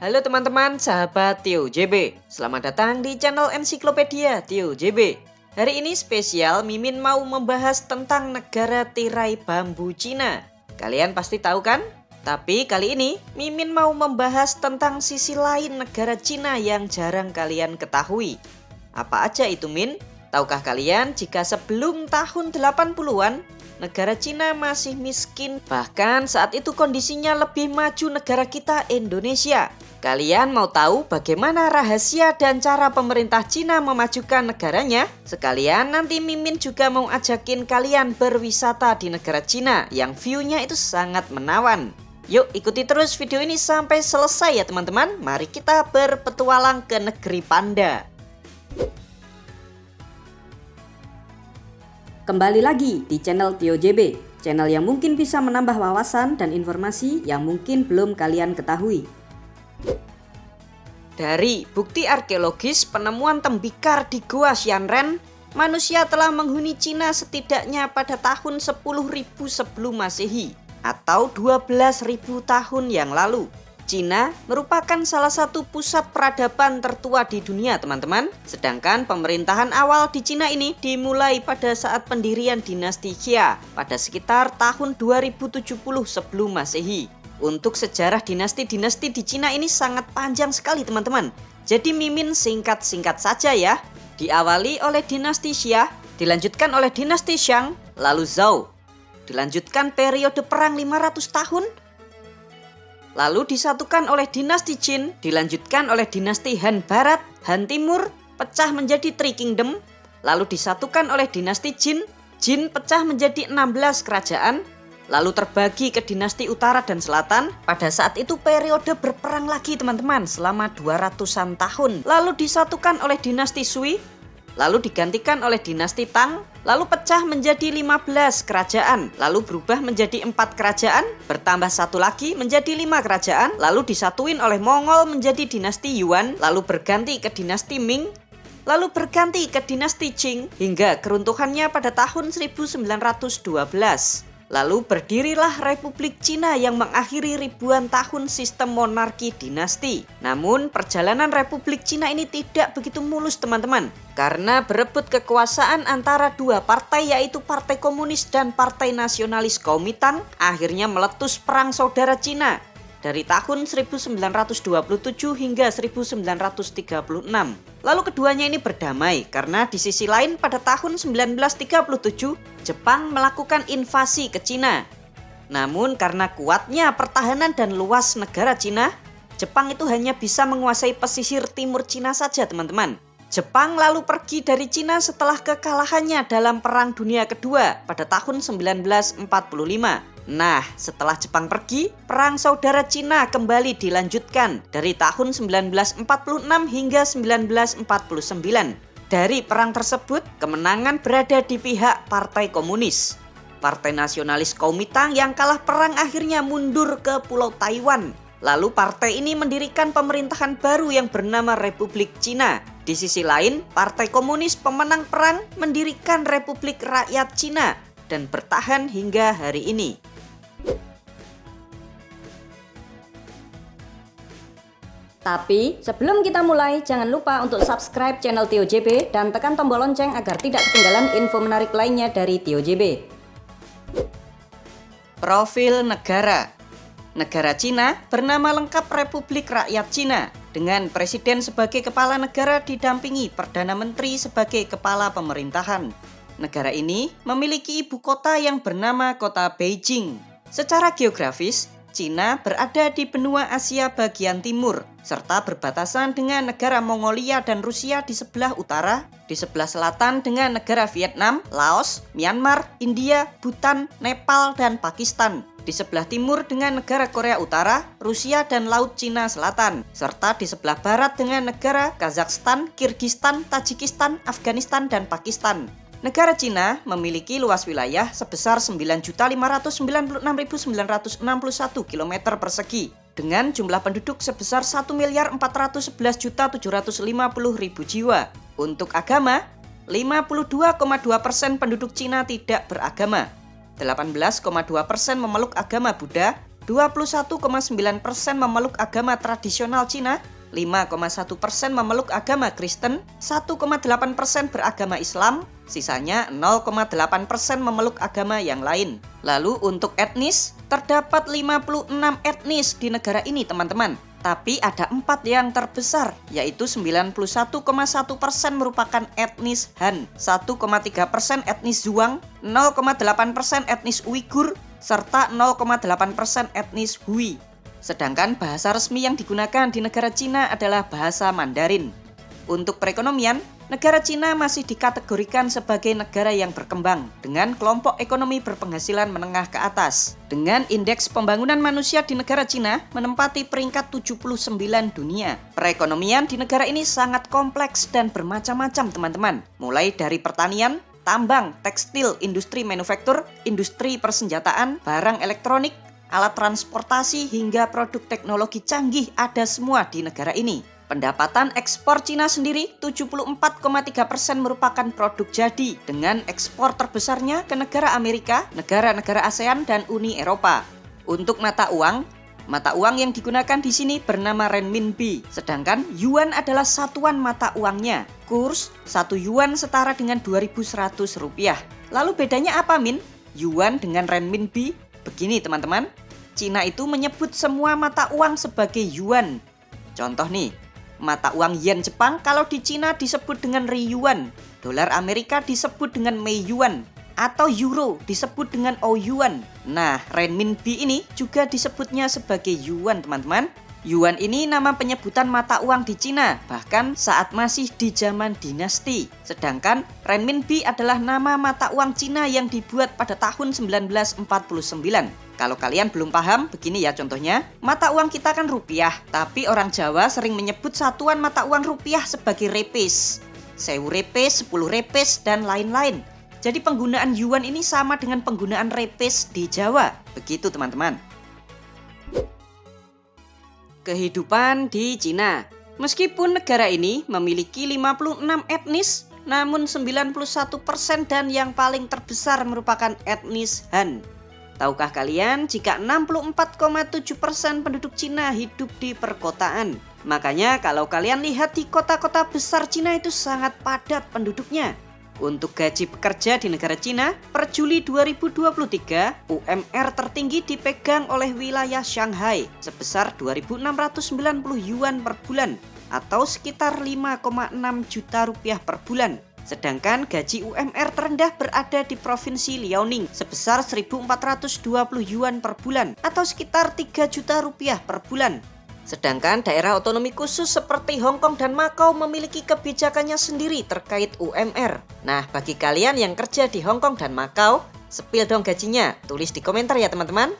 Halo teman-teman, sahabat Tio JB. Selamat datang di channel Ensiklopedia Tio JB. Hari ini spesial, Mimin mau membahas tentang negara tirai bambu Cina. Kalian pasti tahu kan? Tapi kali ini, Mimin mau membahas tentang sisi lain negara Cina yang jarang kalian ketahui. Apa aja itu, Min? Tahukah kalian jika sebelum tahun 80-an, negara Cina masih miskin, bahkan saat itu kondisinya lebih maju negara kita Indonesia. Kalian mau tahu bagaimana rahasia dan cara pemerintah Cina memajukan negaranya? Sekalian nanti Mimin juga mau ajakin kalian berwisata di negara Cina yang view-nya itu sangat menawan. Yuk ikuti terus video ini sampai selesai ya teman-teman. Mari kita berpetualang ke negeri panda. Kembali lagi di channel Tio JB, channel yang mungkin bisa menambah wawasan dan informasi yang mungkin belum kalian ketahui. Dari bukti arkeologis penemuan tembikar di Gua Xianren, manusia telah menghuni Cina setidaknya pada tahun 10.000 sebelum Masehi atau 12.000 tahun yang lalu. Cina merupakan salah satu pusat peradaban tertua di dunia, teman-teman. Sedangkan pemerintahan awal di Cina ini dimulai pada saat pendirian dinasti Xia pada sekitar tahun 2070 sebelum Masehi. Untuk sejarah dinasti-dinasti di Cina ini sangat panjang sekali, teman-teman. Jadi Mimin singkat-singkat saja ya. Diawali oleh dinasti Xia, dilanjutkan oleh dinasti Shang, lalu Zhou. Dilanjutkan periode perang 500 tahun. Lalu disatukan oleh dinasti Qin, dilanjutkan oleh dinasti Han Barat, Han Timur, pecah menjadi Three Kingdom. Lalu disatukan oleh dinasti Jin, Jin pecah menjadi 16 kerajaan. Lalu terbagi ke dinasti utara dan selatan. Pada saat itu periode berperang lagi teman-teman selama 200-an tahun. Lalu disatukan oleh dinasti Sui. Lalu digantikan oleh dinasti Tang. Lalu pecah menjadi 15 kerajaan. Lalu berubah menjadi 4 kerajaan. Bertambah satu lagi menjadi 5 kerajaan. Lalu disatuin oleh Mongol menjadi dinasti Yuan. Lalu berganti ke dinasti Ming. Lalu berganti ke dinasti Qing. Hingga keruntuhannya pada tahun 1912. Lalu berdirilah Republik Cina yang mengakhiri ribuan tahun sistem monarki dinasti. Namun perjalanan Republik Cina ini tidak begitu mulus teman-teman. Karena berebut kekuasaan antara dua partai yaitu Partai Komunis dan Partai Nasionalis Kuomintang, akhirnya meletus Perang Saudara Cina dari tahun 1927 hingga 1936. Lalu keduanya ini berdamai karena di sisi lain pada tahun 1937 Jepang melakukan invasi ke Cina. Namun karena kuatnya pertahanan dan luas negara Cina, Jepang itu hanya bisa menguasai pesisir timur Cina saja teman-teman. Jepang lalu pergi dari Cina setelah kekalahannya dalam Perang Dunia Kedua pada tahun 1945. Nah, setelah Jepang pergi, Perang Saudara Cina kembali dilanjutkan dari tahun 1946 hingga 1949. Dari perang tersebut, kemenangan berada di pihak Partai Komunis. Partai Nasionalis Kuomintang yang kalah perang akhirnya mundur ke Pulau Taiwan. Lalu partai ini mendirikan pemerintahan baru yang bernama Republik Cina. Di sisi lain, Partai Komunis pemenang perang mendirikan Republik Rakyat Cina dan bertahan hingga hari ini. Tapi sebelum kita mulai, jangan lupa untuk subscribe channel Tio JB dan tekan tombol lonceng agar tidak ketinggalan info menarik lainnya dari Tio JB. Profil negara. Negara Cina bernama lengkap Republik Rakyat Cina dengan presiden sebagai kepala negara didampingi Perdana Menteri sebagai kepala pemerintahan. Negara ini memiliki ibu kota yang bernama kota Beijing. Secara geografis, Cina berada di benua Asia bagian timur, serta berbatasan dengan negara Mongolia dan Rusia di sebelah utara, di sebelah selatan dengan negara Vietnam, Laos, Myanmar, India, Bhutan, Nepal, dan Pakistan, di sebelah timur dengan negara Korea Utara, Rusia, dan Laut Cina Selatan, serta di sebelah barat dengan negara Kazakhstan, Kirgistan, Tajikistan, Afghanistan, dan Pakistan. Negara Cina memiliki luas wilayah sebesar 9.596.961 km persegi dengan jumlah penduduk sebesar 1.411.750.000 jiwa. Untuk agama, 52,2% penduduk Cina tidak beragama, 18,2% memeluk agama Buddha, 21,9% memeluk agama tradisional Cina, 5,1% memeluk agama Kristen, 1,8% beragama Islam, sisanya 0,8% memeluk agama yang lain. Lalu untuk etnis, terdapat 56 etnis di negara ini teman-teman. Tapi ada 4 yang terbesar, yaitu 91,1% merupakan etnis Han, 1,3% etnis Zhuang, 0,8% etnis Uighur, serta 0,8% etnis Hui. Sedangkan bahasa resmi yang digunakan di negara Cina adalah bahasa Mandarin. Untuk perekonomian, negara Cina masih dikategorikan sebagai negara yang berkembang dengan kelompok ekonomi berpenghasilan menengah ke atas. Dengan indeks pembangunan manusia di negara Cina menempati peringkat 79 dunia. Perekonomian di negara ini sangat kompleks dan bermacam-macam teman-teman. Mulai dari pertanian, tambang, tekstil, industri manufaktur, industri persenjataan, barang elektronik, alat transportasi hingga produk teknologi canggih ada semua di negara ini. Pendapatan ekspor Cina sendiri 74,3% merupakan produk jadi dengan ekspor terbesarnya ke negara Amerika, negara-negara ASEAN dan Uni Eropa. Untuk mata uang yang digunakan di sini bernama renminbi, sedangkan yuan adalah satuan mata uangnya. Kurs 1 yuan setara dengan 2.100 rupiah. Lalu bedanya apa Min? Yuan dengan renminbi? Begini teman-teman, Cina itu menyebut semua mata uang sebagai yuan. Contoh nih, mata uang yen Jepang kalau di Cina disebut dengan riyuan, dolar Amerika disebut dengan meiyuan, atau euro disebut dengan ouyuan. Nah, renminbi ini juga disebutnya sebagai yuan teman-teman. Yuan ini nama penyebutan mata uang di Cina, bahkan saat masih di zaman dinasti. Sedangkan renminbi adalah nama mata uang Cina yang dibuat pada tahun 1949. Kalau kalian belum paham, begini ya contohnya. Mata uang kita kan rupiah, tapi orang Jawa sering menyebut satuan mata uang rupiah sebagai repes. 1000 repes, 10 repes, dan lain-lain. Jadi penggunaan yuan ini sama dengan penggunaan repes di Jawa. Begitu teman-teman. Kehidupan di Cina. Meskipun negara ini memiliki 56 etnis, namun 91% dan yang paling terbesar merupakan etnis Han. Tahukah kalian jika 64,7% penduduk Cina hidup di perkotaan? Makanya kalau kalian lihat di kota-kota besar Cina itu sangat padat penduduknya. Untuk gaji pekerja di negara Cina, per Juli 2023, UMR tertinggi dipegang oleh wilayah Shanghai sebesar 2.690 yuan per bulan atau sekitar 5,6 juta rupiah per bulan. Sedangkan gaji UMR terendah berada di Provinsi Liaoning sebesar 1.420 yuan per bulan atau sekitar 3 juta rupiah per bulan. Sedangkan daerah otonomi khusus seperti Hong Kong dan Makau memiliki kebijakannya sendiri terkait UMR. Nah, bagi kalian yang kerja di Hong Kong dan Makau, sepil dong gajinya. Tulis di komentar ya teman-teman.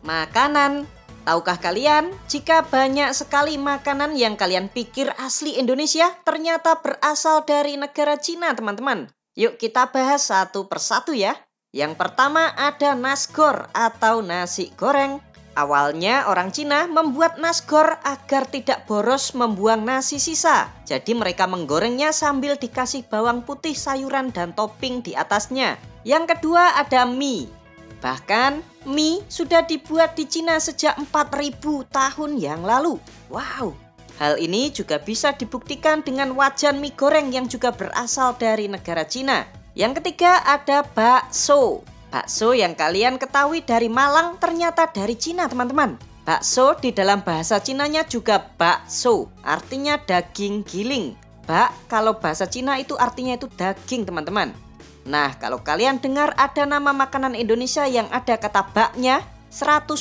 Makanan. Tahukah kalian, jika banyak sekali makanan yang kalian pikir asli Indonesia, ternyata berasal dari negara Cina teman-teman. Yuk kita bahas satu persatu ya. Yang pertama ada nasgor atau nasi goreng. Awalnya orang Cina membuat nasgor agar tidak boros membuang nasi sisa. Jadi mereka menggorengnya sambil dikasih bawang putih, sayuran, dan topping di atasnya. Yang kedua ada mie. Bahkan mie sudah dibuat di Cina sejak 4.000 tahun yang lalu. Wow, hal ini juga bisa dibuktikan dengan wajan mie goreng yang juga berasal dari negara Cina. Yang ketiga ada bakso. Bakso yang kalian ketahui dari Malang ternyata dari Cina teman-teman. Bakso di dalam bahasa Cinanya juga bakso, artinya daging giling. Bak kalau bahasa Cina itu artinya itu daging teman-teman. Nah kalau kalian dengar ada nama makanan Indonesia yang ada kata baknya, 100%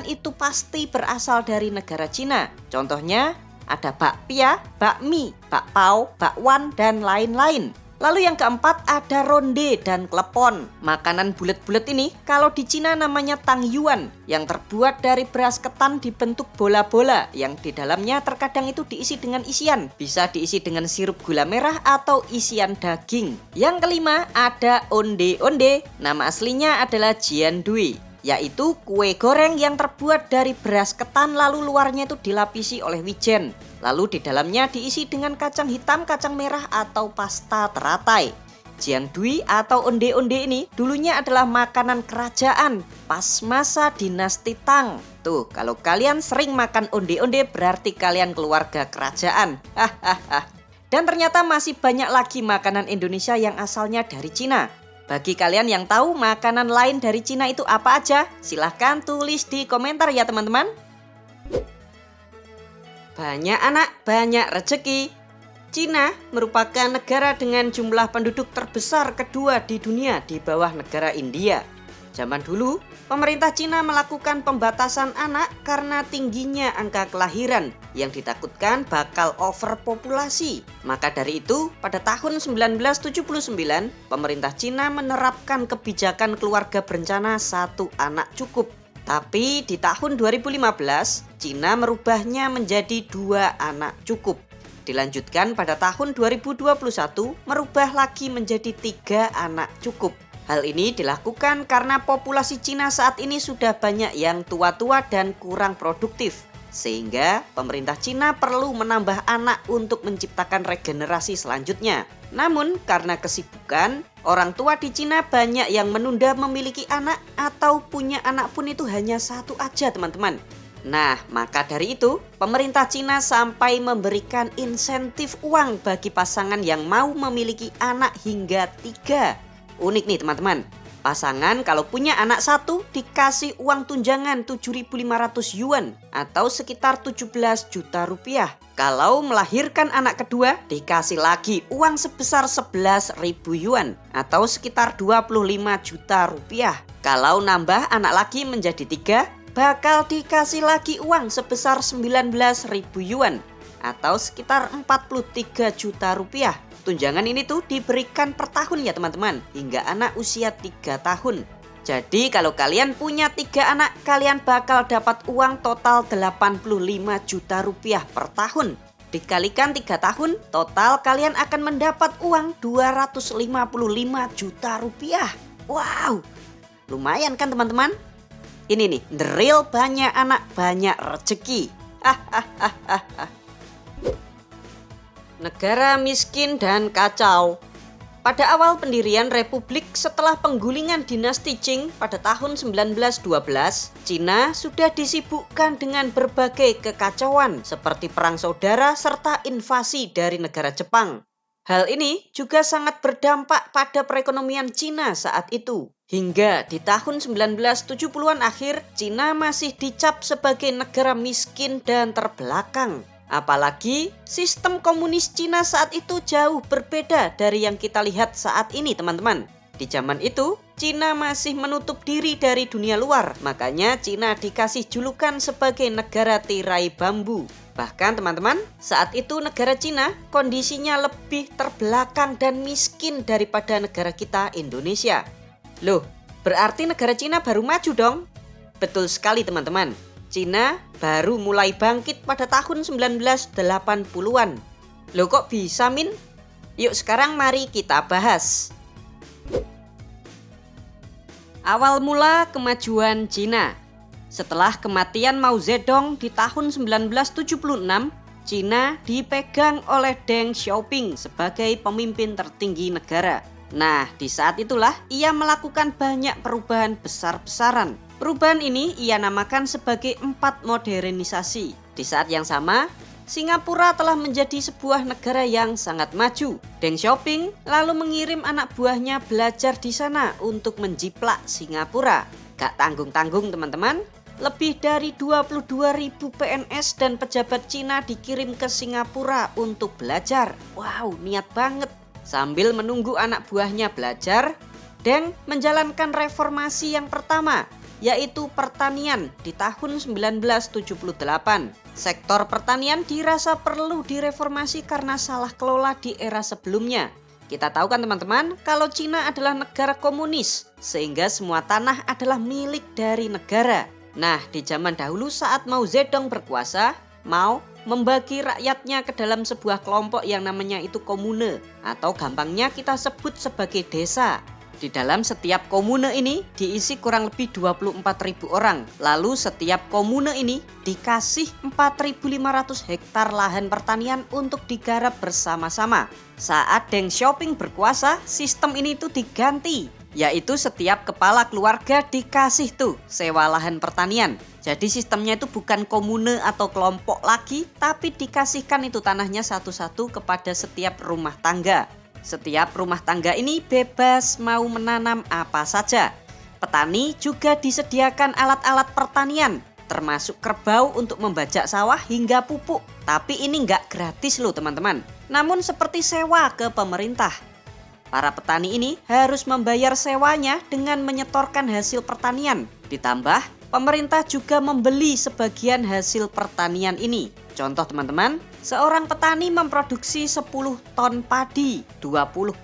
itu pasti berasal dari negara Cina. Contohnya ada bakpia, bakmi, bakpao, bakwan, dan lain-lain. Lalu yang keempat ada ronde dan klepon. Makanan bulat-bulat ini kalau di Cina namanya tangyuan, yang terbuat dari beras ketan dibentuk bola-bola yang di dalamnya terkadang itu diisi dengan isian. Bisa diisi dengan sirup gula merah atau isian daging. Yang kelima ada onde-onde. Nama aslinya adalah jiandui, yaitu kue goreng yang terbuat dari beras ketan lalu luarnya itu dilapisi oleh wijen. Lalu di dalamnya diisi dengan kacang hitam, kacang merah, atau pasta teratai. Jiangdui atau onde-onde ini dulunya adalah makanan kerajaan pas masa dinasti Tang. Tuh, kalau kalian sering makan onde-onde berarti kalian keluarga kerajaan. Hahaha. Dan ternyata masih banyak lagi makanan Indonesia yang asalnya dari Cina. Bagi kalian yang tahu makanan lain dari Cina itu apa aja, silahkan tulis di komentar ya teman-teman. Banyak anak, banyak rezeki. Cina merupakan negara dengan jumlah penduduk terbesar kedua di dunia di bawah negara India. Zaman dulu, pemerintah Cina melakukan pembatasan anak karena tingginya angka kelahiran yang ditakutkan bakal overpopulasi. Maka dari itu, pada tahun 1979, pemerintah Cina menerapkan kebijakan keluarga berencana satu anak cukup. Tapi di tahun 2015, Cina merubahnya menjadi 2 anak cukup. Dilanjutkan pada tahun 2021 merubah lagi menjadi 3 anak cukup. Hal ini dilakukan karena populasi Cina saat ini sudah banyak yang tua-tua dan kurang produktif. Sehingga pemerintah Cina perlu menambah anak untuk menciptakan regenerasi selanjutnya. Namun karena kesibukan, orang tua di Cina banyak yang menunda memiliki anak atau punya anak pun itu hanya 1 aja teman-teman. Nah, maka dari itu, pemerintah Cina sampai memberikan insentif uang bagi pasangan yang mau memiliki anak hingga 3. Unik nih teman-teman, pasangan kalau punya anak 1 dikasih uang tunjangan 7.500 yuan atau sekitar 17 juta rupiah. Kalau melahirkan anak kedua dikasih lagi uang sebesar 11.000 yuan atau sekitar 25 juta rupiah. Kalau nambah anak lagi menjadi 3, bakal dikasih lagi uang sebesar 19.000 yuan atau sekitar 43 juta rupiah. Tunjangan ini tuh diberikan per tahun ya teman-teman, hingga anak usia 3 tahun. Jadi kalau kalian punya 3 anak, kalian bakal dapat uang total 85 juta rupiah per tahun. Dikalikan 3 tahun, total kalian akan mendapat uang 255 juta rupiah. Wow, lumayan kan teman-teman? Ini nih, the real banyak anak, banyak rezeki. Negara miskin dan kacau. Pada awal pendirian Republik setelah penggulingan dinasti Qing pada tahun 1912, Cina sudah disibukkan dengan berbagai kekacauan seperti perang saudara serta invasi dari negara Jepang. Hal ini juga sangat berdampak pada perekonomian Cina saat itu. Hingga di tahun 1970-an akhir, Cina masih dicap sebagai negara miskin dan terbelakang. Apalagi sistem komunis Cina saat itu jauh berbeda dari yang kita lihat saat ini teman-teman. Di zaman itu, Cina masih menutup diri dari dunia luar. Makanya Cina dikasih julukan sebagai negara tirai bambu. Bahkan teman-teman, saat itu negara Cina kondisinya lebih terbelakang dan miskin daripada negara kita Indonesia. Loh, berarti negara Cina baru maju dong? Betul sekali teman-teman. Cina baru mulai bangkit pada tahun 1980-an. Loh kok bisa Min? Yuk sekarang mari kita bahas. Awal mula kemajuan Cina. Setelah kematian Mao Zedong di tahun 1976, Cina dipegang oleh Deng Xiaoping sebagai pemimpin tertinggi negara. Nah, di saat itulah ia melakukan banyak perubahan besar-besaran. Perubahan ini ia namakan sebagai 4 modernisasi. Di saat yang sama, Singapura telah menjadi sebuah negara yang sangat maju. Deng Xiaoping lalu mengirim anak buahnya belajar di sana untuk menjiplak Singapura. Gak tanggung-tanggung teman-teman, lebih dari 22.000 PNS dan pejabat Cina dikirim ke Singapura untuk belajar. Wow, niat banget. Sambil menunggu anak buahnya belajar, Deng menjalankan reformasi yang pertama, yaitu pertanian di tahun 1978. Sektor pertanian dirasa perlu direformasi karena salah kelola di era sebelumnya. Kita tahu kan teman-teman, kalau Cina adalah negara komunis, sehingga semua tanah adalah milik dari negara. Nah, di zaman dahulu saat Mao Zedong berkuasa, Mao membagi rakyatnya ke dalam sebuah kelompok yang namanya itu komune, atau gampangnya kita sebut sebagai desa. Di dalam setiap komune ini diisi kurang lebih 24.000 orang. Lalu setiap komune ini dikasih 4.500 hektar lahan pertanian untuk digarap bersama-sama. Saat Deng Xiaoping berkuasa, sistem ini tuh diganti. Yaitu setiap kepala keluarga dikasih tuh sewa lahan pertanian. Jadi sistemnya itu bukan komune atau kelompok lagi, tapi dikasihkan itu tanahnya satu-satu kepada setiap rumah tangga. Setiap rumah tangga ini bebas mau menanam apa saja. Petani juga disediakan alat-alat pertanian, termasuk kerbau untuk membajak sawah hingga pupuk. Tapi ini nggak gratis loh teman-teman, namun seperti sewa ke pemerintah. Para petani ini harus membayar sewanya dengan menyetorkan hasil pertanian. Ditambah, pemerintah juga membeli sebagian hasil pertanian ini. Contoh teman-teman, seorang petani memproduksi 10 ton padi. 20%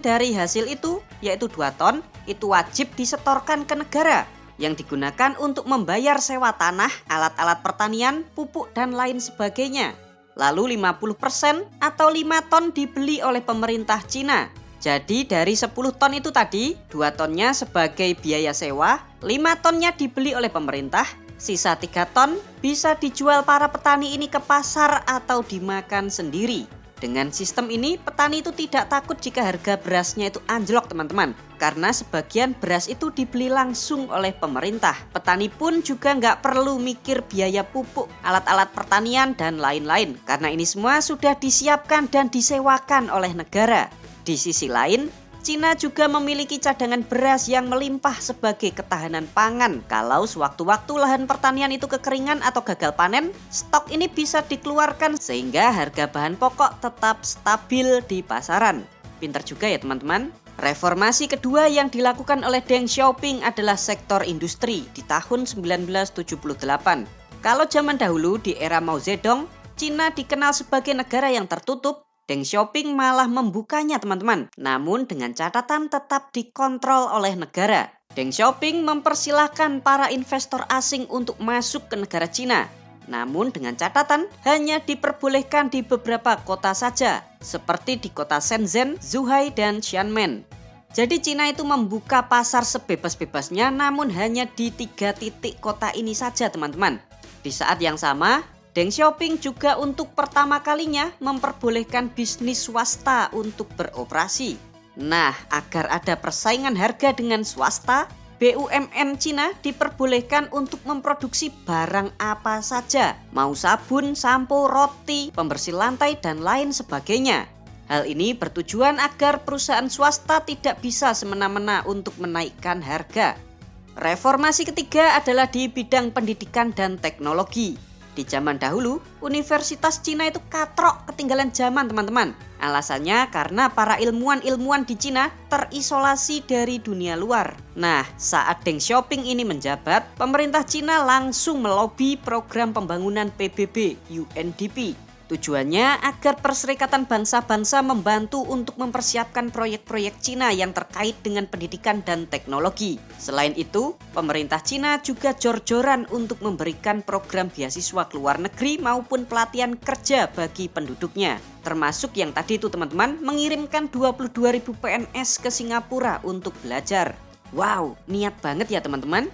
dari hasil itu, yaitu 2 ton, itu wajib disetorkan ke negara yang digunakan untuk membayar sewa tanah, alat-alat pertanian, pupuk, dan lain sebagainya. Lalu 50% atau 5 ton dibeli oleh pemerintah Cina. Jadi dari 10 ton itu tadi, 2 tonnya sebagai biaya sewa, 5 tonnya dibeli oleh pemerintah, sisa 3 ton bisa dijual para petani ini ke pasar atau dimakan sendiri. Dengan sistem ini, petani itu tidak takut jika harga berasnya itu anjlok teman-teman. Karena sebagian beras itu dibeli langsung oleh pemerintah. Petani pun juga nggak perlu mikir biaya pupuk, alat-alat pertanian, dan lain-lain. Karena ini semua sudah disiapkan dan disewakan oleh negara. Di sisi lain, Cina juga memiliki cadangan beras yang melimpah sebagai ketahanan pangan. Kalau sewaktu-waktu lahan pertanian itu kekeringan atau gagal panen, stok ini bisa dikeluarkan sehingga harga bahan pokok tetap stabil di pasaran. Pinter juga ya teman-teman. Reformasi kedua yang dilakukan oleh Deng Xiaoping adalah sektor industri di tahun 1978. Kalau zaman dahulu di era Mao Zedong, Cina dikenal sebagai negara yang tertutup. Deng Xiaoping malah membukanya teman-teman, namun dengan catatan tetap dikontrol oleh negara. Deng Xiaoping mempersilahkan para investor asing untuk masuk ke negara Cina. Namun dengan catatan hanya diperbolehkan di beberapa kota saja, seperti di kota Shenzhen, Zhuhai, dan Xiamen. Jadi Cina itu membuka pasar sebebas-bebasnya namun hanya di 3 titik kota ini saja teman-teman. Di saat yang sama, Deng Xiaoping juga untuk pertama kalinya memperbolehkan bisnis swasta untuk beroperasi. Nah, agar ada persaingan harga dengan swasta, BUMN Cina diperbolehkan untuk memproduksi barang apa saja, mau sabun, sampo, roti, pembersih lantai, dan lain sebagainya. Hal ini bertujuan agar perusahaan swasta tidak bisa semena-mena untuk menaikkan harga. Reformasi ketiga adalah di bidang pendidikan dan teknologi. Di zaman dahulu, universitas Cina itu katrok ketinggalan zaman teman-teman. Alasannya karena para ilmuwan-ilmuwan di Cina terisolasi dari dunia luar. Nah, saat Deng Xiaoping ini menjabat, pemerintah Cina langsung melobi program pembangunan PBB UNDP. Tujuannya agar Perserikatan Bangsa-Bangsa membantu untuk mempersiapkan proyek-proyek Cina yang terkait dengan pendidikan dan teknologi. Selain itu, pemerintah Cina juga jor-joran untuk memberikan program beasiswa ke luar negeri maupun pelatihan kerja bagi penduduknya. Termasuk yang tadi itu teman-teman, mengirimkan 22.000 PNS ke Singapura untuk belajar. Wow, niat banget ya teman-teman.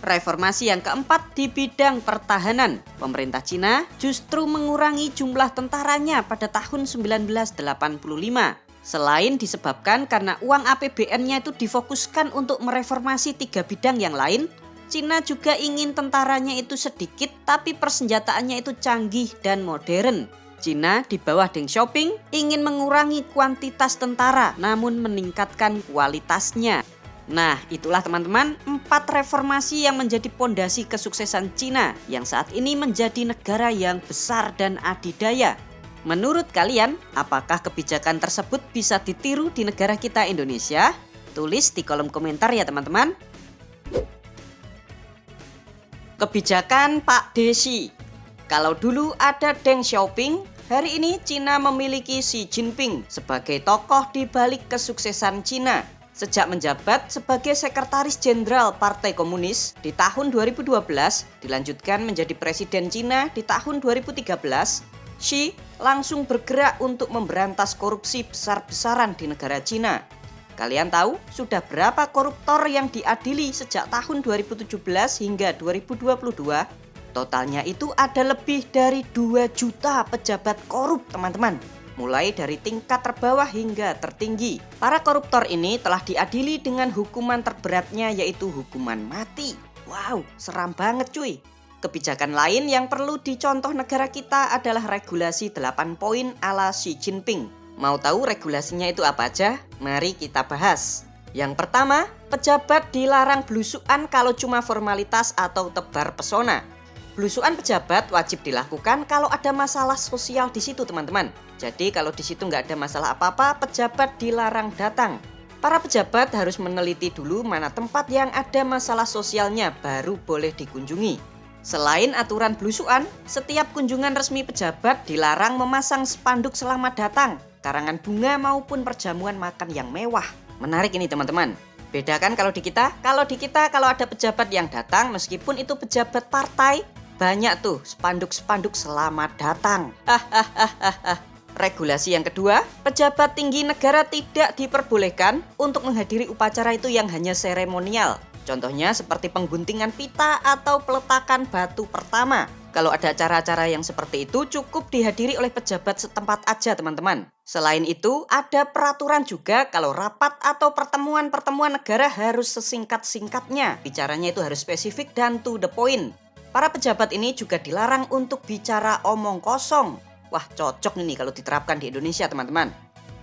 Reformasi yang keempat di bidang pertahanan. Pemerintah Cina justru mengurangi jumlah tentaranya pada tahun 1985. Selain disebabkan karena uang APBN-nya itu difokuskan untuk mereformasi 3 bidang yang lain, Cina juga ingin tentaranya itu sedikit tapi persenjataannya itu canggih dan modern. Cina di bawah Deng Xiaoping ingin mengurangi kuantitas tentara namun meningkatkan kualitasnya. Nah, itulah teman-teman 4 reformasi yang menjadi pondasi kesuksesan Cina yang saat ini menjadi negara yang besar dan adidaya. Menurut kalian, apakah kebijakan tersebut bisa ditiru di negara kita Indonesia? Tulis di kolom komentar ya teman-teman. Kebijakan Pak Desi. Kalau dulu ada Deng Xiaoping, hari ini Cina memiliki Xi Jinping sebagai tokoh di balik kesuksesan Cina. Sejak menjabat sebagai Sekretaris Jenderal Partai Komunis di tahun 2012, dilanjutkan menjadi Presiden Cina di tahun 2013, Xi langsung bergerak untuk memberantas korupsi besar-besaran di negara Cina. Kalian tahu sudah berapa koruptor yang diadili sejak tahun 2017 hingga 2022? Totalnya itu ada lebih dari 2 juta pejabat korup, teman-teman. Mulai dari tingkat terbawah hingga tertinggi. Para koruptor ini telah diadili dengan hukuman terberatnya yaitu hukuman mati. Wow, seram banget cuy. Kebijakan lain yang perlu dicontoh negara kita adalah regulasi 8 poin ala Xi Jinping. Mau tahu regulasinya itu apa aja? Mari kita bahas. Yang pertama, pejabat dilarang belusukan kalau cuma formalitas atau tebar pesona. Belusukan pejabat wajib dilakukan kalau ada masalah sosial di situ, teman-teman. Jadi kalau di situ nggak ada masalah apa-apa, pejabat dilarang datang. Para pejabat harus meneliti dulu mana tempat yang ada masalah sosialnya baru boleh dikunjungi. Selain aturan belusukan, setiap kunjungan resmi pejabat dilarang memasang spanduk selamat datang, karangan bunga maupun perjamuan makan yang mewah. Menarik ini teman-teman. Bedakan kalau di kita kalau ada pejabat yang datang meskipun itu pejabat partai, banyak tuh spanduk-spanduk selamat datang. Regulasi yang kedua, pejabat tinggi negara tidak diperbolehkan untuk menghadiri upacara itu yang hanya seremonial. Contohnya seperti pengguntingan pita atau peletakan batu pertama. Kalau ada acara-acara yang seperti itu cukup dihadiri oleh pejabat setempat aja teman-teman. Selain itu ada peraturan juga kalau rapat atau pertemuan-pertemuan negara harus sesingkat-singkatnya. Bicaranya itu harus spesifik dan to the point. Para pejabat ini juga dilarang untuk bicara omong kosong. Wah, cocok nih kalau diterapkan di Indonesia teman-teman.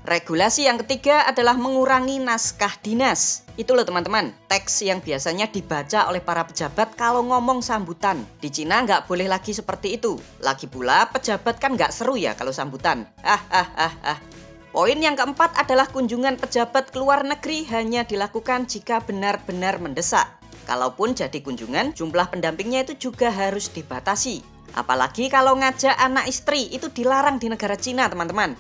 Regulasi yang ketiga adalah mengurangi naskah dinas. Itu loh teman-teman, teks yang biasanya dibaca oleh para pejabat kalau ngomong sambutan. Di Cina nggak boleh lagi seperti itu. Lagi pula pejabat kan nggak seru ya kalau sambutan. Poin yang keempat adalah kunjungan pejabat ke luar negeri hanya dilakukan jika benar-benar mendesak. Kalaupun jadi kunjungan, jumlah pendampingnya itu juga harus dibatasi. Apalagi kalau ngajak anak istri, itu dilarang di negara Cina teman-teman.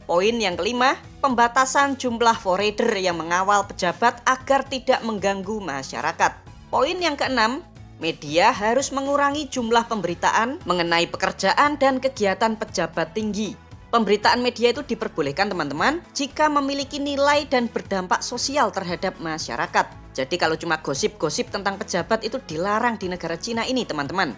Poin yang kelima, pembatasan jumlah forader yang mengawal pejabat agar tidak mengganggu masyarakat. Poin yang keenam, media harus mengurangi jumlah pemberitaan mengenai pekerjaan dan kegiatan pejabat tinggi. Pemberitaan media itu diperbolehkan teman-teman jika memiliki nilai dan berdampak sosial terhadap masyarakat. Jadi kalau cuma gosip-gosip tentang pejabat itu dilarang di negara Cina ini teman-teman.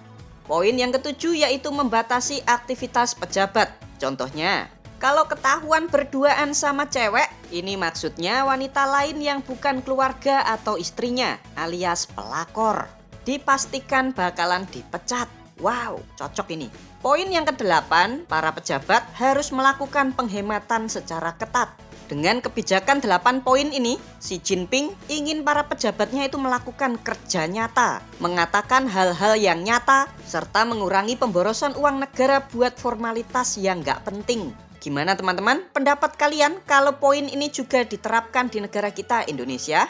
Poin yang ketujuh yaitu membatasi aktivitas pejabat. Contohnya, kalau ketahuan berduaan sama cewek, ini maksudnya wanita lain yang bukan keluarga atau istrinya, alias pelakor. Dipastikan bakalan dipecat. Wow, cocok ini. Poin yang ke-8, para pejabat harus melakukan penghematan secara ketat. Dengan kebijakan 8 poin ini, Xi Jinping ingin para pejabatnya itu melakukan kerja nyata, mengatakan hal-hal yang nyata, serta mengurangi pemborosan uang negara buat formalitas yang nggak penting. Gimana teman-teman? Pendapat kalian kalau poin ini juga diterapkan di negara kita Indonesia?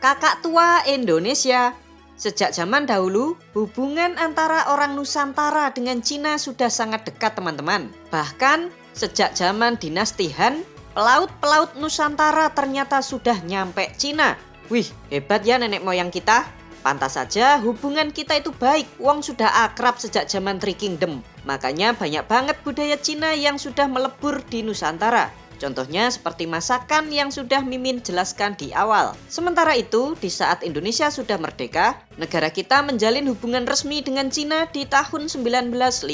Kakak tua Indonesia. Sejak zaman dahulu, hubungan antara orang Nusantara dengan Cina sudah sangat dekat teman-teman. Bahkan sejak zaman dinasti Han, pelaut-pelaut Nusantara ternyata sudah nyampe Cina. Wih, hebat ya nenek moyang kita. Pantas saja hubungan kita itu baik, wong sudah akrab sejak zaman Three Kingdom. Makanya banyak banget budaya Cina yang sudah melebur di Nusantara. Contohnya seperti masakan yang sudah Mimin jelaskan di awal. Sementara itu, di saat Indonesia sudah merdeka, negara kita menjalin hubungan resmi dengan Cina di tahun 1950.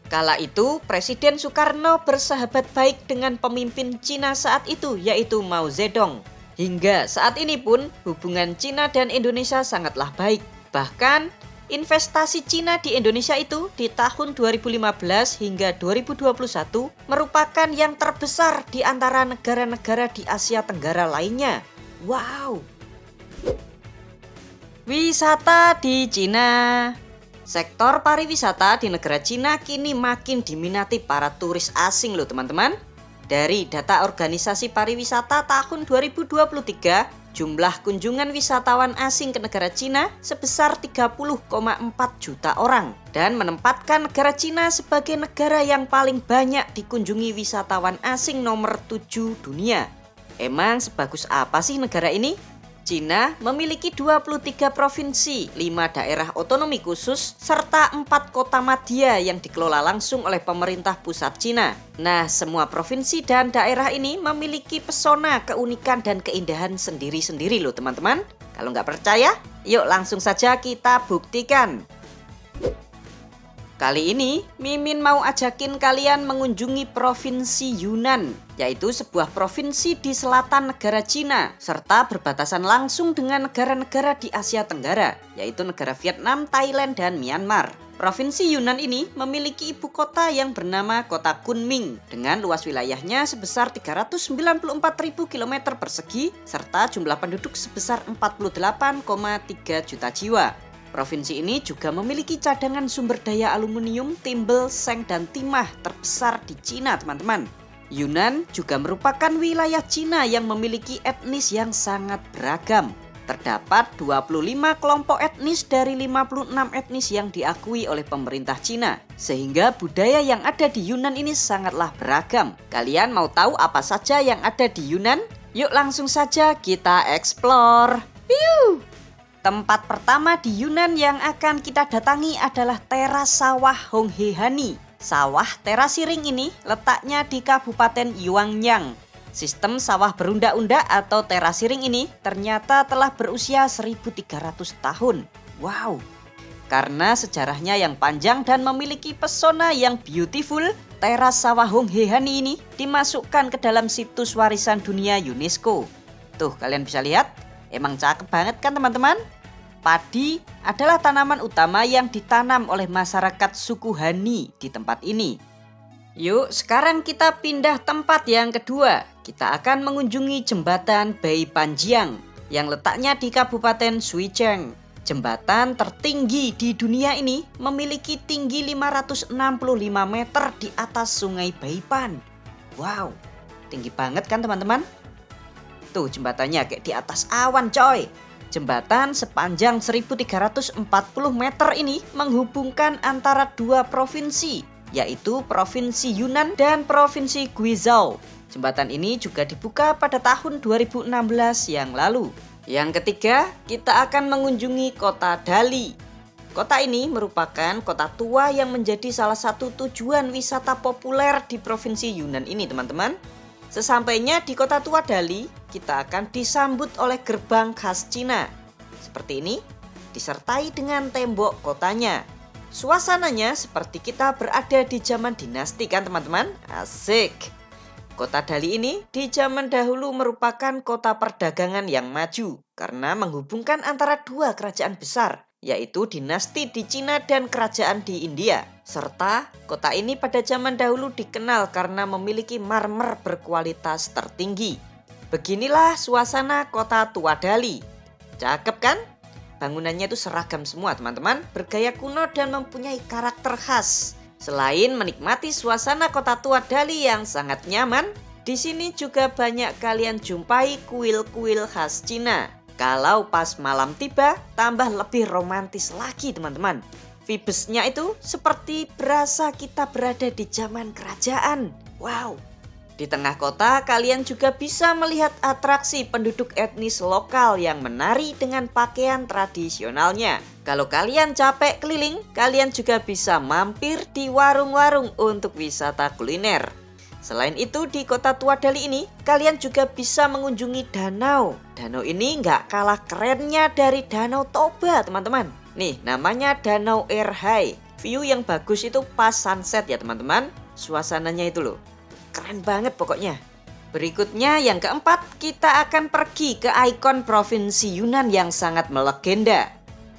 Kala itu, Presiden Soekarno bersahabat baik dengan pemimpin Cina saat itu, yaitu Mao Zedong. Hingga saat ini pun hubungan Cina dan Indonesia sangatlah baik. Bahkan investasi Cina di Indonesia itu di tahun 2015 hingga 2021 merupakan yang terbesar di antara negara-negara di Asia Tenggara lainnya. Wow. Wisata di Cina. Sektor pariwisata di negara Cina kini makin diminati para turis asing loh teman-teman. Dari data Organisasi Pariwisata tahun 2023, jumlah kunjungan wisatawan asing ke negara Cina sebesar 30,4 juta orang dan menempatkan negara Cina sebagai negara yang paling banyak dikunjungi wisatawan asing nomor 7 dunia. Emang sebagus apa sih negara ini? Cina memiliki 23 provinsi, 5 daerah otonomi khusus, serta 4 kota madya yang dikelola langsung oleh pemerintah pusat Cina. Nah, semua provinsi dan daerah ini memiliki pesona, keunikan, dan keindahan sendiri-sendiri loh teman-teman. Kalau nggak percaya, yuk langsung saja kita buktikan. Kali ini, Mimin mau ajakin kalian mengunjungi Provinsi Yunnan, yaitu sebuah provinsi di selatan negara Cina, serta berbatasan langsung dengan negara-negara di Asia Tenggara, yaitu negara Vietnam, Thailand, dan Myanmar. Provinsi Yunnan ini memiliki ibu kota yang bernama Kota Kunming, dengan luas wilayahnya sebesar 394.000 km persegi, serta jumlah penduduk sebesar 48,3 juta jiwa. Provinsi ini juga memiliki cadangan sumber daya aluminium, timbel, seng, dan timah terbesar di Cina, teman-teman. Yunnan juga merupakan wilayah Cina yang memiliki etnis yang sangat beragam. Terdapat 25 kelompok etnis dari 56 etnis yang diakui oleh pemerintah Cina. Sehingga budaya yang ada di Yunnan ini sangatlah beragam. Kalian mau tahu apa saja yang ada di Yunnan? Yuk langsung saja kita explore. Piu! Tempat pertama di Yunnan yang akan kita datangi adalah teras sawah Honghehani. Sawah terasiring ini letaknya di Kabupaten Yuanyang. Sistem sawah berundak-undak atau terasiring ini ternyata telah berusia 1.300 tahun. Wow! Karena sejarahnya yang panjang dan memiliki pesona yang beautiful, teras sawah Honghehani ini dimasukkan ke dalam situs warisan dunia UNESCO. Tuh, kalian bisa lihat. Emang cakep banget kan teman-teman? Padi adalah tanaman utama yang ditanam oleh masyarakat suku Han di tempat ini. Yuk sekarang kita pindah tempat yang kedua. Kita akan mengunjungi jembatan Bai Panjiang yang letaknya di Kabupaten Suicheng. Jembatan tertinggi di dunia ini memiliki tinggi 565 meter di atas sungai Baipan. Wow, tinggi banget kan teman-teman? Tuh jembatannya kayak di atas awan coy. Jembatan sepanjang 1.340 meter ini menghubungkan antara dua provinsi, yaitu Provinsi Yunnan dan Provinsi Guizhou. Jembatan ini juga dibuka pada tahun 2016 yang lalu. Yang ketiga, kita akan mengunjungi kota Dali. Kota ini merupakan kota tua yang menjadi salah satu tujuan wisata populer di Provinsi Yunnan ini teman-teman. Sesampainya di kota tua Dali, kita akan disambut oleh gerbang khas Cina. Seperti ini, disertai dengan tembok kotanya. Suasananya seperti kita berada di zaman dinasti kan teman-teman? Asik! Kota Dali ini di zaman dahulu merupakan kota perdagangan yang maju karena menghubungkan antara dua kerajaan besar, yaitu dinasti di Cina dan kerajaan di India. Serta kota ini pada zaman dahulu dikenal karena memiliki marmer berkualitas tertinggi. Beginilah suasana kota tua Dali. Cakep kan? Bangunannya itu seragam semua teman-teman, bergaya kuno dan mempunyai karakter khas. Selain menikmati suasana kota tua Dali yang sangat nyaman, di sini juga banyak kalian jumpai kuil-kuil khas Cina. Kalau pas malam tiba, tambah lebih romantis lagi teman-teman. Vibesnya itu seperti berasa kita berada di zaman kerajaan. Wow! Di tengah kota, kalian juga bisa melihat atraksi penduduk etnis lokal yang menari dengan pakaian tradisionalnya. Kalau kalian capek keliling, kalian juga bisa mampir di warung-warung untuk wisata kuliner. Selain itu, di kota tua Dali ini, kalian juga bisa mengunjungi danau. Danau ini nggak kalah kerennya dari Danau Toba, teman-teman. Nih, namanya Danau Erhai. View yang bagus itu pas sunset ya, teman-teman. Suasananya itu loh. Keren banget pokoknya. Berikutnya yang keempat, kita akan pergi ke ikon Provinsi Yunnan yang sangat melegenda.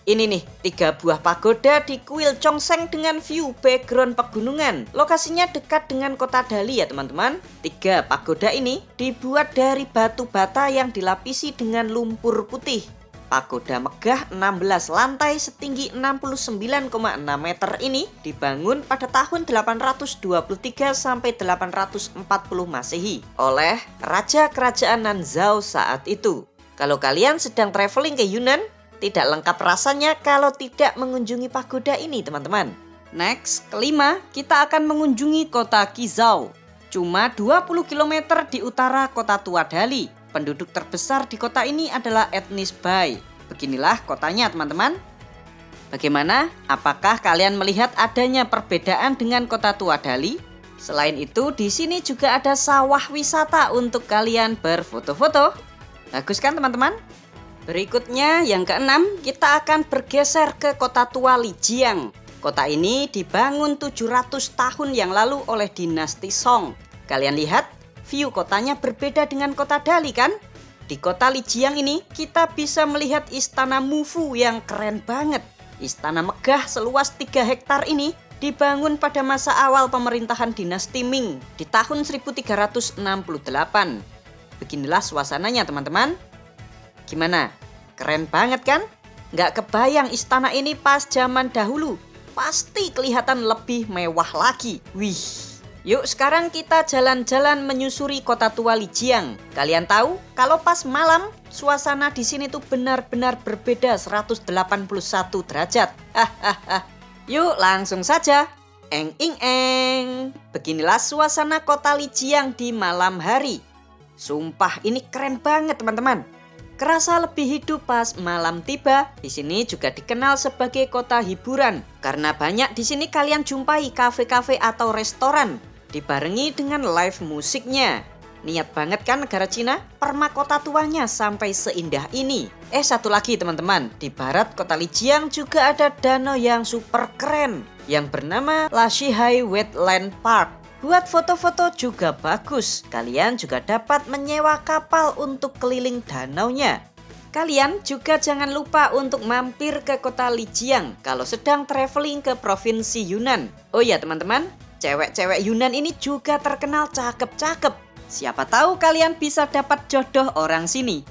Ini nih, 3 buah pagoda di kuil Chongseng dengan view background pegunungan. Lokasinya dekat dengan kota Dali ya teman-teman. 3 pagoda ini dibuat dari batu bata yang dilapisi dengan lumpur putih. Pagoda megah 16 lantai setinggi 69,6 meter ini dibangun pada tahun 823 sampai 840 Masehi oleh Raja Kerajaan Nanzhao saat itu. Kalau kalian sedang traveling ke Yunnan, tidak lengkap rasanya kalau tidak mengunjungi pagoda ini teman-teman. Next, kelima, kita akan mengunjungi kota Guizhou. Cuma 20 km di utara kota tua Dali. Penduduk terbesar di kota ini adalah etnis Bai. Beginilah kotanya teman-teman. Bagaimana? Apakah kalian melihat adanya perbedaan dengan kota tua Dali? Selain itu, di sini juga ada sawah wisata untuk kalian berfoto-foto. Bagus kan teman-teman? Berikutnya yang keenam, kita akan bergeser ke kota tua Lijiang. Kota ini dibangun 700 tahun yang lalu oleh dinasti Song. Kalian lihat, view kotanya berbeda dengan kota Dali kan? Di kota Lijiang ini, kita bisa melihat istana Mufu yang keren banget. Istana megah seluas 3 hektar ini dibangun pada masa awal pemerintahan dinasti Ming di tahun 1368. Beginilah suasananya teman-teman. Gimana? Keren banget kan? Nggak kebayang istana ini pas zaman dahulu. Pasti kelihatan lebih mewah lagi. Wih. Yuk sekarang kita jalan-jalan menyusuri kota tua Lijiang. Kalian tahu kalau pas malam suasana di sini tuh benar-benar berbeda 181 derajat. Yuk langsung saja. Eng ing eng. Beginilah suasana kota Lijiang di malam hari. Sumpah ini keren banget teman-teman. Kerasa lebih hidup pas malam tiba. Di sini juga dikenal sebagai kota hiburan karena banyak di sini kalian jumpai kafe-kafe atau restoran dibarengi dengan live musiknya. Niat banget kan negara Cina? Permak kota tuanya sampai seindah ini. Satu lagi teman-teman, di barat kota Lijiang juga ada danau yang super keren yang bernama Lashihai Wetland Park. Buat foto-foto juga bagus. Kalian juga dapat menyewa kapal untuk keliling danaunya. Kalian juga jangan lupa untuk mampir ke kota Lijiang kalau sedang traveling ke provinsi Yunnan. Oh ya teman-teman, cewek-cewek Yunnan ini juga terkenal cakep-cakep. Siapa tahu kalian bisa dapat jodoh orang sini.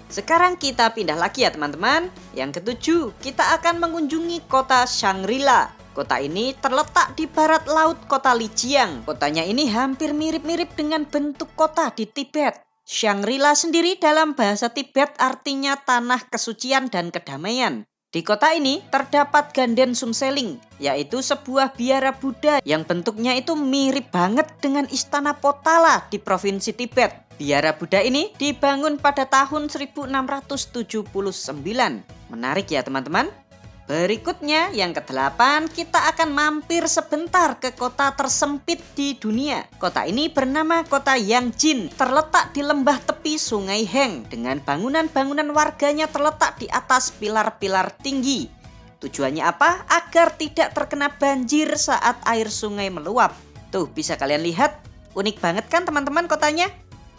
Sekarang kita pindah lagi ya teman-teman. Yang ketujuh, kita akan mengunjungi kota Shangri-La. Kota ini terletak di barat laut kota Lijiang. Kotanya ini hampir mirip-mirip dengan bentuk kota di Tibet. Shangri-La sendiri dalam bahasa Tibet artinya tanah kesucian dan kedamaian. Di kota ini terdapat Ganden Sumseling, yaitu sebuah biara Buddha yang bentuknya itu mirip banget dengan Istana Potala di Provinsi Tibet. Biara Buddha ini dibangun pada tahun 1679. Menarik ya teman-teman? Berikutnya yang ke-8, kita akan mampir sebentar ke kota tersempit di dunia. Kota ini bernama kota Yangjin, terletak di lembah tepi sungai Heng dengan bangunan-bangunan warganya terletak di atas pilar-pilar tinggi. Tujuannya apa? Agar tidak terkena banjir saat air sungai meluap. Tuh bisa kalian lihat, unik banget kan teman-teman kotanya?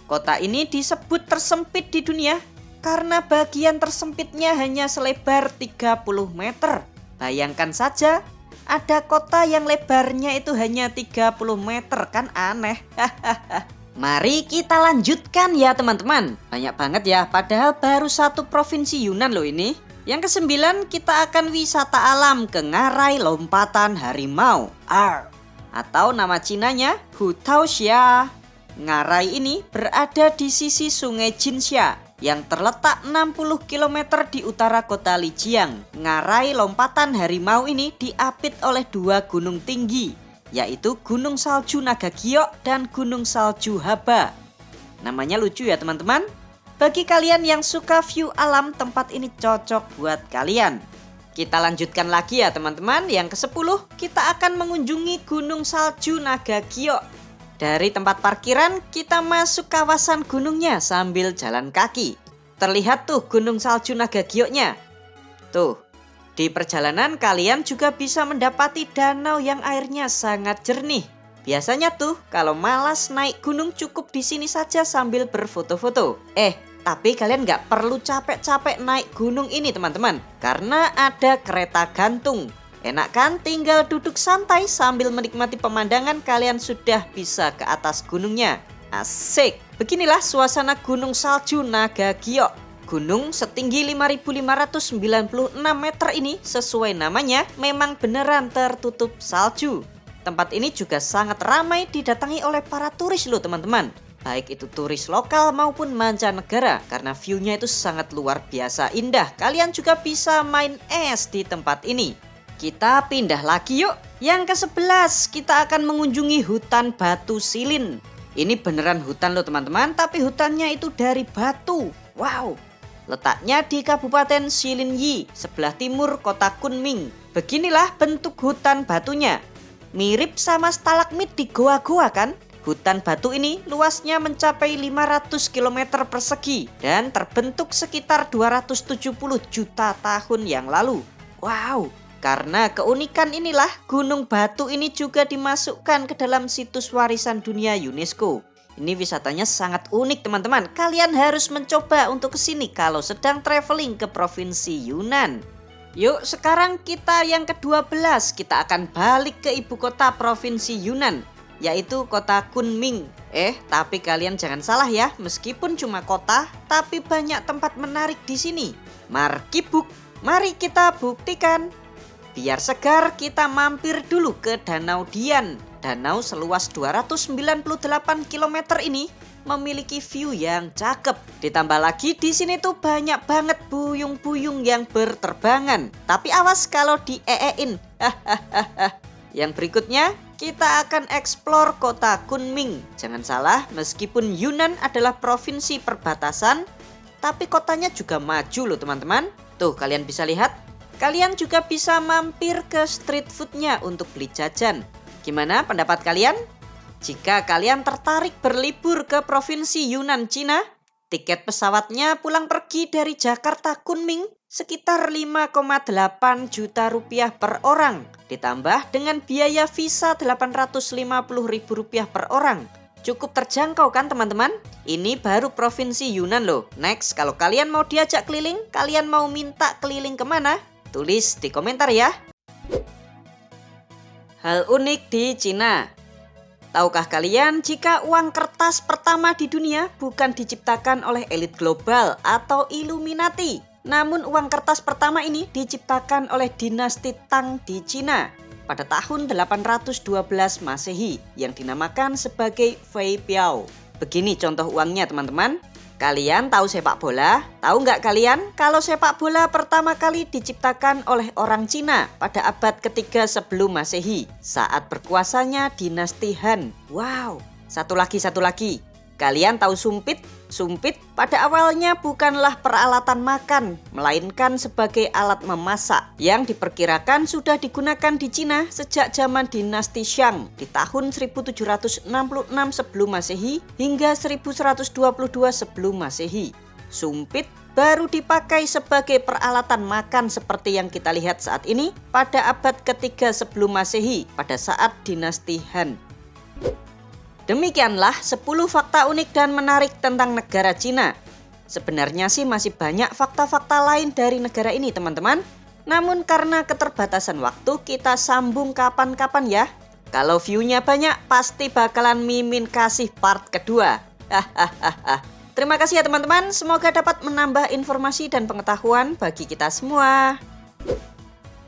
Kota ini disebut tersempit di dunia karena bagian tersempitnya hanya selebar 30 meter. Bayangkan saja, ada kota yang lebarnya itu hanya 30 meter, kan aneh. Mari kita lanjutkan ya teman-teman. Banyak banget ya, padahal baru satu provinsi Yunnan loh ini. Yang ke-9, kita akan wisata alam ke Ngarai Lompatan Harimau. Atau nama Cinanya Hutaoxia. Ngarai ini berada di sisi sungai Jinsha yang terletak 60 km di utara kota Lijiang. Ngarai Lompatan Harimau ini diapit oleh 2 gunung tinggi, yaitu Gunung Salju Nagagiok dan Gunung Salju Haba. Namanya lucu ya teman-teman. Bagi kalian yang suka view alam, tempat ini cocok buat kalian. Kita lanjutkan lagi ya teman-teman. Yang ke-10, kita akan mengunjungi Gunung Salju Nagagiok. Dari tempat parkiran, kita masuk kawasan gunungnya sambil jalan kaki. Terlihat tuh gunung salju Nagagioknya. Tuh, di perjalanan kalian juga bisa mendapati danau yang airnya sangat jernih. Biasanya tuh kalau malas naik gunung cukup di sini saja sambil berfoto-foto. Tapi kalian nggak perlu capek-capek naik gunung ini teman-teman. Karena ada kereta gantung. Enak kan tinggal duduk santai sambil menikmati pemandangan, kalian sudah bisa ke atas gunungnya. Asik. Beginilah suasana Gunung Salju Nagagiok. Gunung setinggi 5.596 meter ini sesuai namanya memang beneran tertutup salju. Tempat ini juga sangat ramai didatangi oleh para turis loh teman-teman. Baik itu turis lokal maupun mancanegara karena view-nya itu sangat luar biasa indah. Kalian juga bisa main es di tempat ini. Kita pindah lagi yuk. Yang ke-11, kita akan mengunjungi hutan Batu Silin. Ini beneran hutan loh teman-teman, tapi hutannya itu dari batu. Wow. Letaknya di Kabupaten Shilinyi, sebelah timur kota Kunming. Beginilah bentuk hutan batunya. Mirip sama stalagmit di goa-goa kan? Hutan batu ini luasnya mencapai 500 km persegi dan terbentuk sekitar 270 juta tahun yang lalu. Wow, karena keunikan inilah gunung batu ini juga dimasukkan ke dalam situs warisan dunia UNESCO. Ini wisatanya sangat unik teman-teman. Kalian harus mencoba untuk kesini kalau sedang traveling ke Provinsi Yunnan. Yuk sekarang kita yang ke-12. Kita akan balik ke ibu kota Provinsi Yunnan, yaitu kota Kunming. Tapi kalian jangan salah ya. Meskipun cuma kota, tapi banyak tempat menarik di sini. Markibuk, mari kita buktikan. Biar segar kita mampir dulu ke Danau Dian. Danau seluas 298 km ini memiliki view yang cakep. Ditambah lagi di sini tuh banyak banget buyung-buyung yang berterbangan. Tapi awas kalau dieein. Yang berikutnya kita akan eksplor kota Kunming. Jangan salah, meskipun Yunnan adalah provinsi perbatasan, tapi kotanya juga maju loh teman-teman. Tuh kalian bisa lihat. Kalian juga bisa mampir ke street foodnya untuk beli jajan. Gimana pendapat kalian? Jika kalian tertarik berlibur ke Provinsi Yunnan, Cina, tiket pesawatnya pulang pergi dari Jakarta Kunming sekitar 5,8 juta rupiah per orang. Ditambah dengan biaya visa 850.000 rupiah per orang. Cukup terjangkau kan teman-teman? Ini baru Provinsi Yunnan loh. Next, kalau kalian mau diajak keliling, kalian mau minta keliling kemana? Tulis di komentar ya. Hal unik di Cina. Tahukah kalian jika uang kertas pertama di dunia bukan diciptakan oleh elit global atau Illuminati, namun uang kertas pertama ini diciptakan oleh dinasti Tang di Cina pada tahun 812 Masehi yang dinamakan sebagai Fei Biao. Begini contoh uangnya teman-teman. Kalian tahu sepak bola? Tahu nggak kalian kalau sepak bola pertama kali diciptakan oleh orang Cina pada abad ketiga sebelum Masehi saat berkuasanya dinasti Han. Wow, satu lagi. Kalian tahu sumpit? Sumpit pada awalnya bukanlah peralatan makan, melainkan sebagai alat memasak yang diperkirakan sudah digunakan di Cina sejak zaman dinasti Shang di tahun 1766 sebelum Masehi hingga 1122 sebelum Masehi. Sumpit baru dipakai sebagai peralatan makan seperti yang kita lihat saat ini pada abad ketiga sebelum Masehi pada saat dinasti Han. Demikianlah 10 fakta unik dan menarik tentang negara Cina. Sebenarnya sih masih banyak fakta-fakta lain dari negara ini teman-teman. Namun karena keterbatasan waktu kita sambung kapan-kapan ya. Kalau view-nya banyak pasti bakalan Mimin kasih part kedua. Terima kasih ya teman-teman. Semoga dapat menambah informasi dan pengetahuan bagi kita semua.